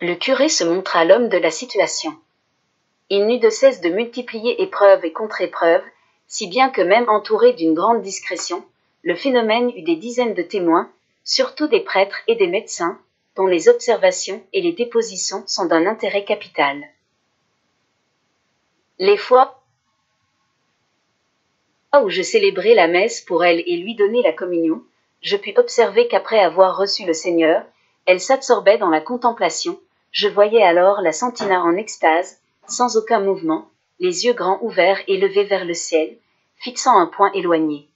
Le curé se montra l'homme de la situation. Il n'eut de cesse de multiplier épreuves et contre-épreuves, si bien que même entouré d'une grande discrétion, le phénomène eut des dizaines de témoins, surtout des prêtres et des médecins, dont les observations et les dépositions sont d'un intérêt capital. Les fois où je célébrai la messe pour elle et lui donnai la communion, je pus observer qu'après avoir reçu le Seigneur, elle s'absorbait dans la contemplation. Je voyais alors la sentina en extase, sans aucun mouvement, les yeux grands ouverts et levés vers le ciel, fixant un point éloigné.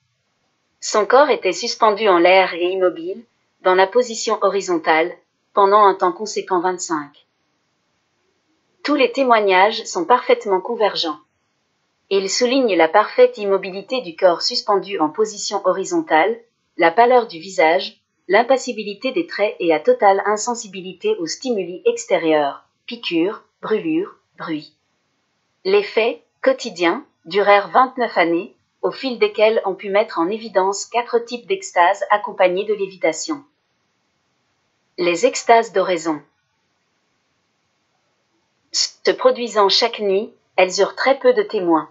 Son corps était suspendu en l'air et immobile, dans la position horizontale, pendant un temps conséquent 25. Tous les témoignages sont parfaitement convergents. Ils soulignent la parfaite immobilité du corps suspendu en position horizontale, la pâleur du visage, l'impassibilité des traits et la totale insensibilité aux stimuli extérieurs, piqûres, brûlures, bruits. Les faits, quotidiens, durèrent 29 années, au fil desquels on put mettre en évidence 4 types d'extases accompagnées de lévitation. Les extases d'oraison. Se produisant chaque nuit, elles eurent très peu de témoins.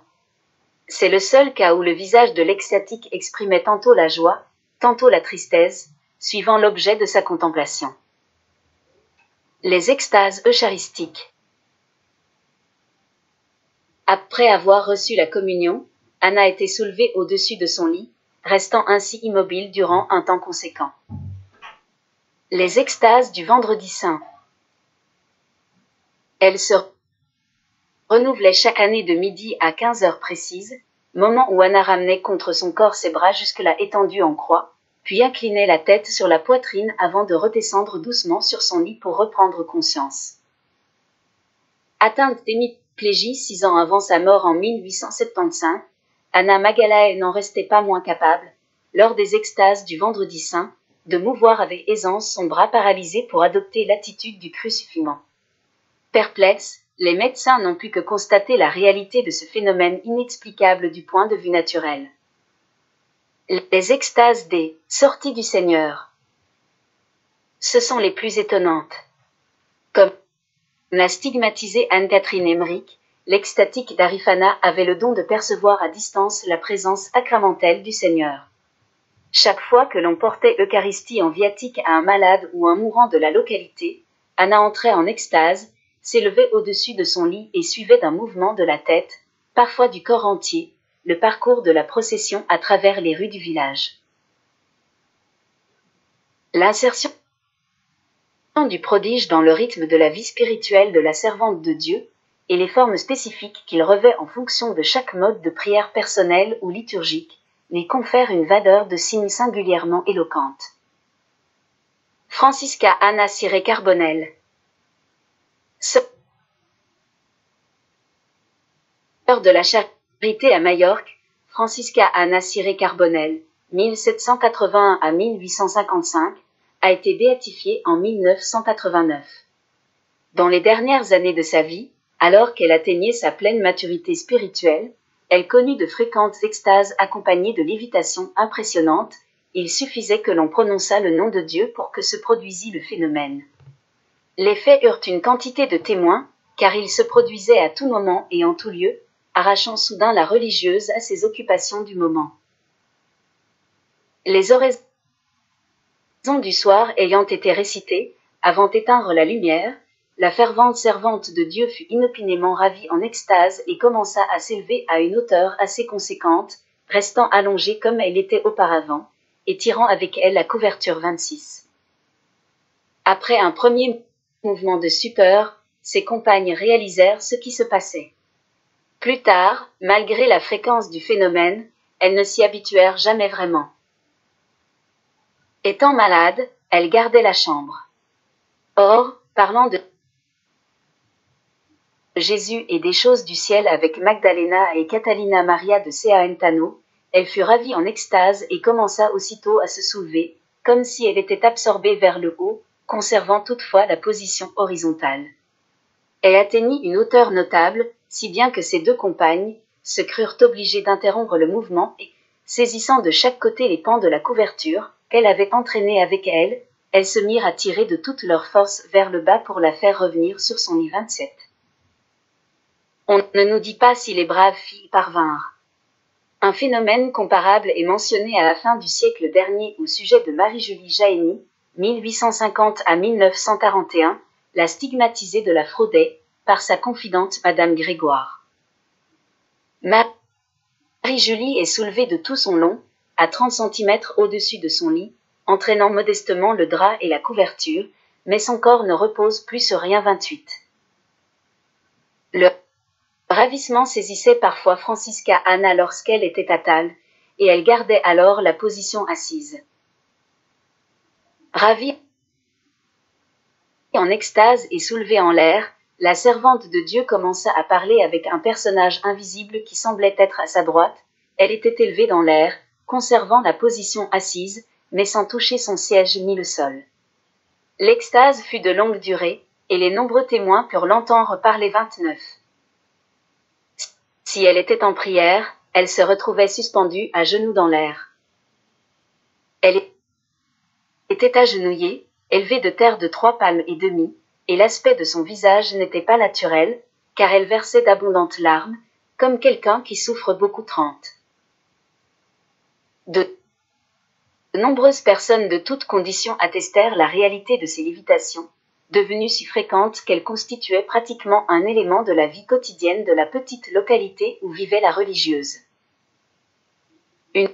C'est le seul cas où le visage de l'extatique exprimait tantôt la joie, tantôt la tristesse, suivant l'objet de sa contemplation. Les extases eucharistiques. Après avoir reçu la communion, Anna était soulevée au-dessus de son lit, restant ainsi immobile durant un temps conséquent. Les extases du Vendredi Saint. Elles se renouvelait chaque année de midi à 15 heures précises, moment où Anna ramenait contre son corps ses bras jusque-là étendus en croix, puis inclinait la tête sur la poitrine avant de redescendre doucement sur son lit pour reprendre conscience. Atteinte d'hémiplégie 6 ans avant sa mort en 1875, Anna Magalae n'en restait pas moins capable, lors des extases du Vendredi Saint, de mouvoir avec aisance son bras paralysé pour adopter l'attitude du crucifiement. Perplexes, les médecins n'ont pu que constater la réalité de ce phénomène inexplicable du point de vue naturel. Les extases des « sorties du Seigneur ». Ce sont les plus étonnantes. Comme l'a stigmatisé Anne-Catherine Emmerich, l'extatique d'Arifana avait le don de percevoir à distance la présence sacramentelle du Seigneur. Chaque fois que l'on portait l'Eucharistie en viatique à un malade ou un mourant de la localité, Anna entrait en extase, s'élevait au-dessus de son lit et suivait d'un mouvement de la tête, parfois du corps entier, le parcours de la procession à travers les rues du village. L'insertion du prodige dans le rythme de la vie spirituelle de la servante de Dieu, et les formes spécifiques qu'il revêt en fonction de chaque mode de prière personnelle ou liturgique, lui confèrent une valeur de signe singulièrement éloquente. Francisca Anna Ciré Carbonel. Sœur de la Charité à Majorque, Francisca Anna Ciré Carbonel, 1781 à 1855, a été béatifiée en 1989. Dans les dernières années de sa vie, alors qu'elle atteignait sa pleine maturité spirituelle, elle connut de fréquentes extases accompagnées de lévitations impressionnantes. Il suffisait que l'on prononçât le nom de Dieu pour que se produisît le phénomène. Les faits eurent une quantité de témoins, car il se produisait à tout moment et en tout lieu, arrachant soudain la religieuse à ses occupations du moment. Les oraisons du soir ayant été récitées, avant d'éteindre la lumière, la fervente servante de Dieu fut inopinément ravie en extase et commença à s'élever à une hauteur assez conséquente, restant allongée comme elle était auparavant, et tirant avec elle la couverture 26. Après un premier mouvement de stupeur, ses compagnes réalisèrent ce qui se passait. Plus tard, malgré la fréquence du phénomène, elles ne s'y habituèrent jamais vraiment. Étant malade, elles gardaient la chambre. Or, parlant de Jésus et des choses du ciel avec Magdalena et Catalina Maria de Ceaentano, elle fut ravie en extase et commença aussitôt à se soulever, comme si elle était absorbée vers le haut, conservant toutefois la position horizontale. Elle atteignit une hauteur notable, si bien que ses deux compagnes se crurent obligées d'interrompre le mouvement et, saisissant de chaque côté les pans de la couverture qu'elle avait entraînée avec elle elles se mirent à tirer de toute leur force vers le bas pour la faire revenir sur son lit 27. On ne nous dit pas si les braves filles parvinrent. Un phénomène comparable est mentionné à la fin du siècle dernier au sujet de Marie-Julie Jahenny, 1850 à 1941, la stigmatisée de la fraudait, par sa confidente Madame Grégoire. Marie-Julie est soulevée de tout son long, à 30 cm au-dessus de son lit, entraînant modestement le drap et la couverture, mais son corps ne repose plus sur rien 28. Le ravissement saisissait parfois Francisca Anna lorsqu'elle était à table, et elle gardait alors la position assise. Ravie en extase et soulevée en l'air, la servante de Dieu commença à parler avec un personnage invisible qui semblait être à sa droite. Elle était élevée dans l'air, conservant la position assise, mais sans toucher son siège ni le sol. L'extase fut de longue durée, et les nombreux témoins purent l'entendre parler 29. Si elle était en prière, elle se retrouvait suspendue à genoux dans l'air. Elle était agenouillée, élevée de terre de 3 palmes et demie, et l'aspect de son visage n'était pas naturel, car elle versait d'abondantes larmes, comme quelqu'un qui souffre beaucoup 30. De nombreuses personnes de toutes conditions attestèrent la réalité de ces lévitations, devenues si fréquentes qu'elles constituaient pratiquement un élément de la vie quotidienne de la petite localité où vivait la religieuse. Une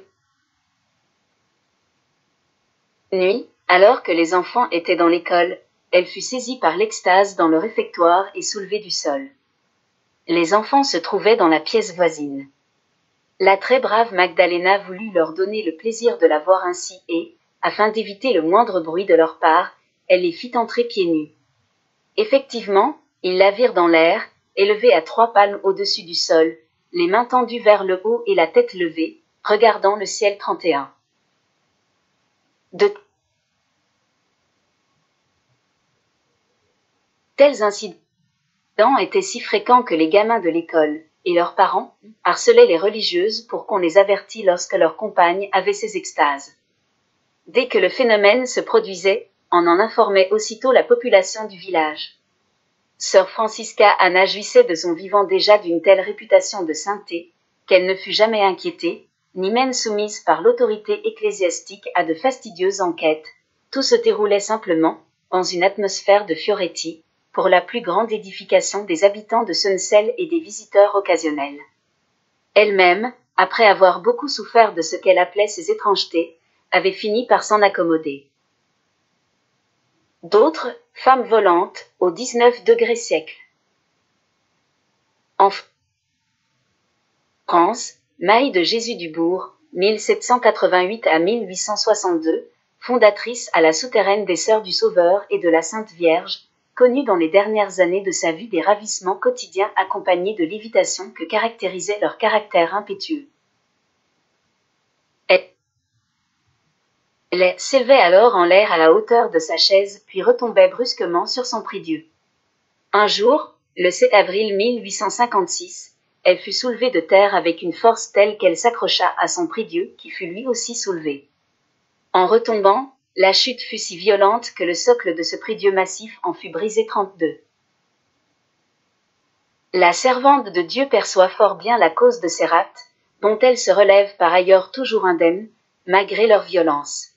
nuit, alors que les enfants étaient dans l'école, elle fut saisie par l'extase dans le réfectoire et soulevée du sol. Les enfants se trouvaient dans la pièce voisine. La très brave Magdalena voulut leur donner le plaisir de la voir ainsi et, afin d'éviter le moindre bruit de leur part, elle les fit entrer pieds nus. Effectivement, ils la virent dans l'air, élevée à 3 palmes au-dessus du sol, les mains tendues vers le haut et la tête levée, regardant le ciel 31. De tels incidents étaient si fréquents que les gamins de l'école, et leurs parents, harcelaient les religieuses pour qu'on les avertît lorsque leurs compagnes avaient ces extases. Dès que le phénomène se produisait, on en informait aussitôt la population du village. Sœur Francisca Anna jouissait de son vivant déjà d'une telle réputation de sainteté, qu'elle ne fut jamais inquiétée, ni même soumise par l'autorité ecclésiastique à de fastidieuses enquêtes. Tout se déroulait simplement, dans une atmosphère de Fioretti, pour la plus grande édification des habitants de Sunsel et des visiteurs occasionnels. Elle-même, après avoir beaucoup souffert de ce qu'elle appelait ces étrangetés, avait fini par s'en accommoder. D'autres, femmes volantes, au 19 siècle. En France, Marie de Jésus du Bourg, 1788 à 1862, fondatrice à la souterraine des Sœurs du Sauveur et de la Sainte Vierge, connue dans les dernières années de sa vie des ravissements quotidiens accompagnés de lévitations que caractérisait leur caractère impétueux. Elle s'élevait alors en l'air à la hauteur de sa chaise puis retombait brusquement sur son prie-dieu. Un jour, le 7 avril 1856, elle fut soulevée de terre avec une force telle qu'elle s'accrocha à son prie-dieu qui fut lui aussi soulevé. En retombant, la chute fut si violente que le socle de ce prie-dieu massif en fut brisé 32. La servante de Dieu perçoit fort bien la cause de ces rapts, dont elle se relève par ailleurs toujours indemne, malgré leur violence.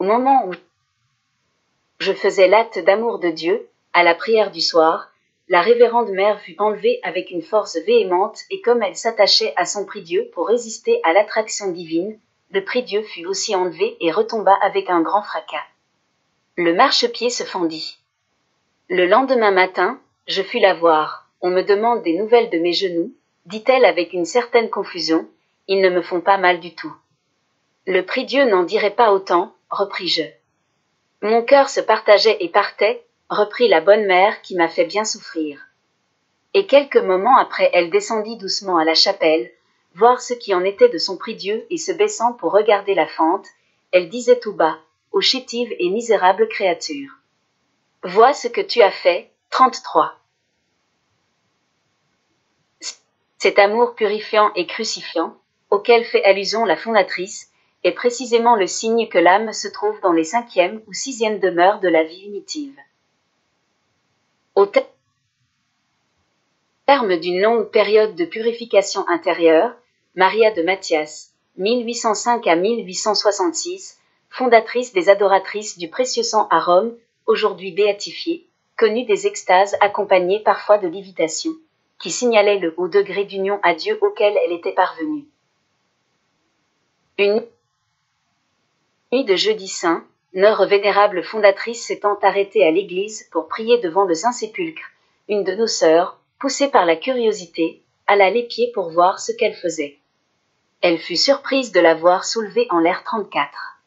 Au moment où je faisais l'acte d'amour de Dieu, à la prière du soir, la révérende mère fut enlevée avec une force véhémente et comme elle s'attachait à son prie-dieu pour résister à l'attraction divine, le prie-dieu fut aussi enlevé et retomba avec un grand fracas. Le marchepied se fendit. Le lendemain matin, je fus la voir. On me demande des nouvelles de mes genoux, dit-elle avec une certaine confusion, ils ne me font pas mal du tout. Le prie-dieu n'en dirait pas autant, repris-je. Mon cœur se partageait et partait, reprit la bonne mère qui m'a fait bien souffrir. Et quelques moments après elle descendit doucement à la chapelle, voir ce qui en était de son prie-dieu et se baissant pour regarder la fente, elle disait tout bas, ô chétive et misérable créature. Vois ce que tu as fait, 33. Cet amour purifiant et crucifiant, auquel fait allusion la fondatrice, est précisément le signe que l'âme se trouve dans les 5e ou 6e demeures de la vie unitive. Au terme d'une longue période de purification intérieure, Maria de Mathias, 1805 à 1866, fondatrice des adoratrices du précieux sang à Rome, aujourd'hui béatifiée, connut des extases accompagnées parfois de lévitation, qui signalaient le haut degré d'union à Dieu auquel elle était parvenue. Une nuit de jeudi saint, notre vénérable fondatrice s'étant arrêtée à l'église pour prier devant le Saint-Sépulcre, une de nos sœurs, poussée par la curiosité, alla l'épier pour voir ce qu'elle faisait. Elle fut surprise de la voir soulevée en l'air 34.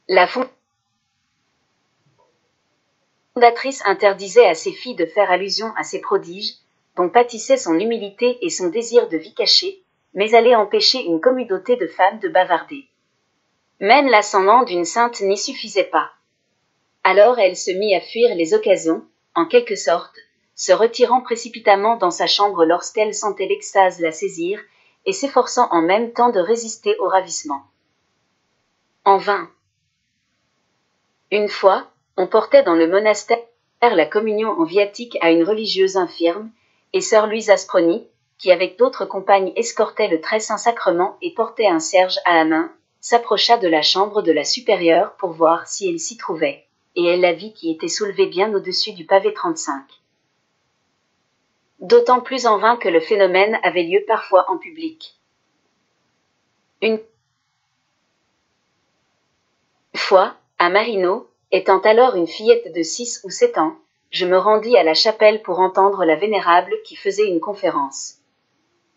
La fondatrice interdisait à ses filles de faire allusion à ces prodiges, dont pâtissait son humilité et son désir de vie cachée, mais allait empêcher une communauté de femmes de bavarder. Même l'ascendant d'une sainte n'y suffisait pas. Alors elle se mit à fuir les occasions, en quelque sorte, se retirant précipitamment dans sa chambre lorsqu'elle sentait l'extase la saisir, et s'efforçant en même temps de résister au ravissement. En vain. Une fois, on portait dans le monastère la communion en viatique à une religieuse infirme, et sœur Louise Asproni, qui avec d'autres compagnes escortait le très saint sacrement et portait un cierge à la main, s'approcha de la chambre de la supérieure pour voir si elle s'y trouvait, et elle la vit qui était soulevée bien au-dessus du pavé 35. D'autant plus en vain que le phénomène avait lieu parfois en public. Une fois, à Marino, étant alors une fillette de 6 ou 7 ans, je me rendis à la chapelle pour entendre la vénérable qui faisait une conférence.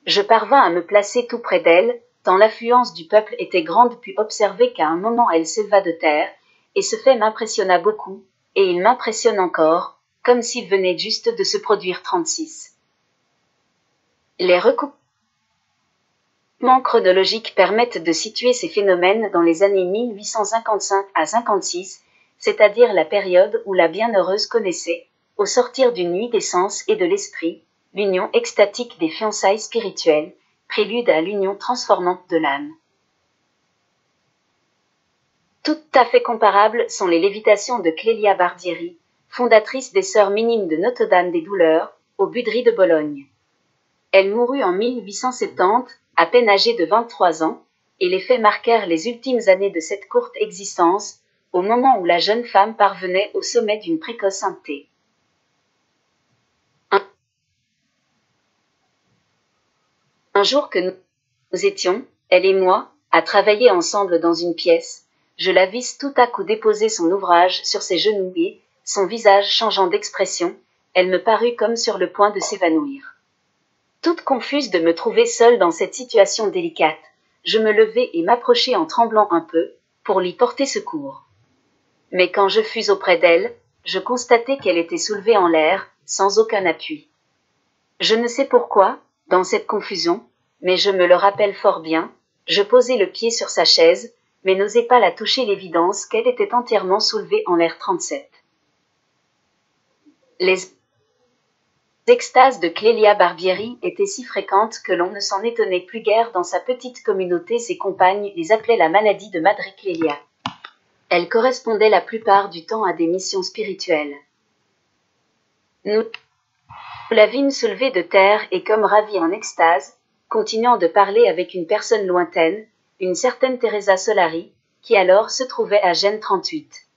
Je parvins à me placer tout près d'elle, tant l'affluence du peuple était grande put observer qu'à un moment elle s'éleva de terre, et ce fait m'impressionna beaucoup, et il m'impressionne encore, comme s'il venait juste de se produire 36. Les recoupements chronologiques permettent de situer ces phénomènes dans les années 1855 à 56, c'est-à-dire la période où la bienheureuse connaissait, au sortir d'une nuit des sens et de l'esprit, l'union extatique des fiançailles spirituelles, prélude à l'union transformante de l'âme. Tout à fait comparables sont les lévitations de Clélia Barbieri, fondatrice des Sœurs minimes de Notre-Dame des Douleurs, au Budry de Bologne. Elle mourut en 1870, à peine âgée de 23 ans, et les faits marquèrent les ultimes années de cette courte existence, au moment où la jeune femme parvenait au sommet d'une précoce sainteté. Un jour que nous étions, elle et moi, à travailler ensemble dans une pièce, je la vis tout à coup déposer son ouvrage sur ses genoux et, son visage changeant d'expression, elle me parut comme sur le point de s'évanouir. Toute confuse de me trouver seule dans cette situation délicate, je me levai et m'approchai en tremblant un peu, pour lui porter secours. Mais quand je fus auprès d'elle, je constatai qu'elle était soulevée en l'air, sans aucun appui. Je ne sais pourquoi, dans cette confusion, mais je me le rappelle fort bien, je posai le pied sur sa chaise, mais n'osai pas la toucher l'évidence qu'elle était entièrement soulevée en l'air 37. Les extases de Clélia Barbieri étaient si fréquentes que l'on ne s'en étonnait plus guère dans sa petite communauté. Ses compagnes les appelaient la maladie de Madre Clélia. Elle correspondait la plupart du temps à des missions spirituelles. Nous la vîmes soulevée de terre et comme ravie en extase, continuant de parler avec une personne lointaine, une certaine Teresa Solari, qui alors se trouvait à Gênes 38.